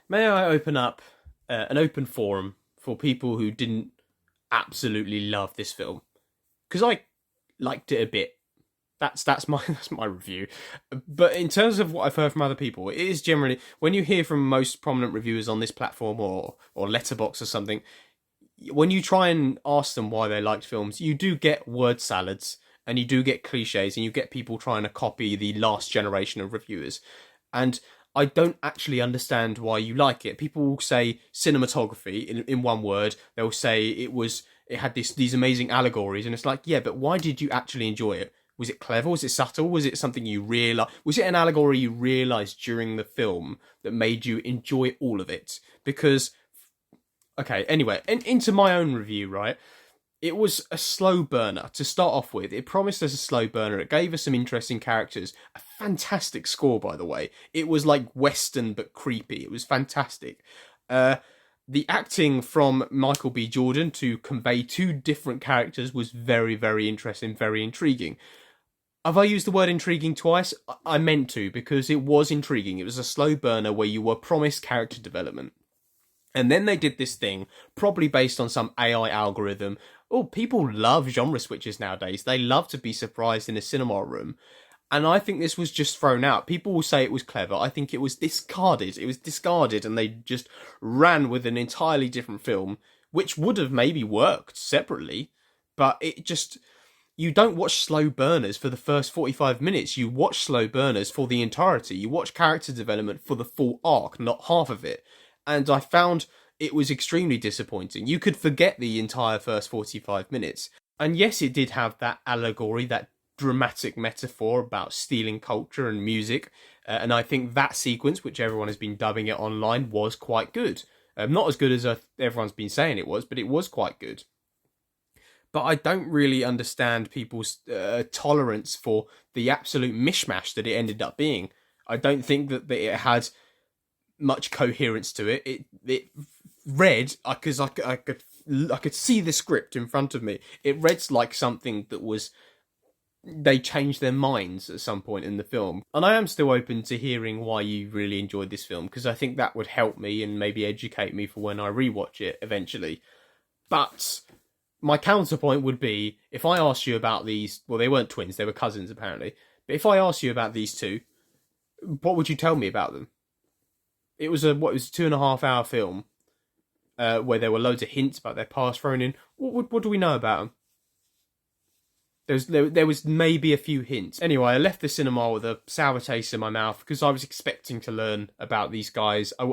May I open up an open forum for people who didn't absolutely love this film? Because I liked it a bit. That's my that's my review. But in terms of what I've heard from other people, it is generally when you hear from most prominent reviewers on this platform or Letterbox or something, when you try and ask them why they liked films, you do get word salads and you do get cliches and you get people trying to copy the last generation of reviewers. And I don't actually understand why you like it. People will say cinematography in one word. They'll say it had these amazing allegories, and it's like, yeah, but why did you actually enjoy it? Was it clever? Was it subtle? Was it something you realized? Was it an allegory you realized during the film that made you enjoy all of it? Because okay, anyway, into my own review, right? It was a slow burner to start off with. It promised us a slow burner. It gave us some interesting characters. A fantastic score, by the way. It was like Western but creepy. It was fantastic. The acting from Michael B. Jordan to convey two different characters was very, very interesting, very intriguing. Have I used the word intriguing twice? I meant to, because it was intriguing. It was a slow burner where you were promised character development. And then they did this thing, probably based on some AI algorithm. Oh, people love genre switches nowadays. They love to be surprised in a cinema room. And I think this was just thrown out. People will say it was clever. I think it was discarded. It was discarded and they just ran with an entirely different film, which would have maybe worked separately. But it just, you don't watch slow burners for the first 45 minutes. You watch slow burners for the entirety. You watch character development for the full arc, not half of it. And I found it was extremely disappointing. You could forget the entire first 45 minutes. And yes, it did have that allegory, that dramatic metaphor about stealing culture and music. And I think that sequence, which everyone has been dubbing it online, was quite good. Not as good as everyone's been saying it was, but it was quite good. But I don't really understand people's tolerance for the absolute mishmash that it ended up being. I don't think that it had much coherence to it. It read because I could see the script in front of me. It reads like something that was they changed their minds at some point in the film. And I am still open to hearing why you really enjoyed this film because I think that would help me and maybe educate me for when I rewatch it eventually. But my counterpoint would be if I asked you about these, well, they weren't twins, they were cousins apparently. But if I asked you about these two, what would you tell me about them? It was a 2.5 hour film where there were loads of hints about their past thrown in. What do we know about them? There was maybe a few hints. Anyway, I left the cinema with a sour taste in my mouth because I was expecting to learn about these guys. I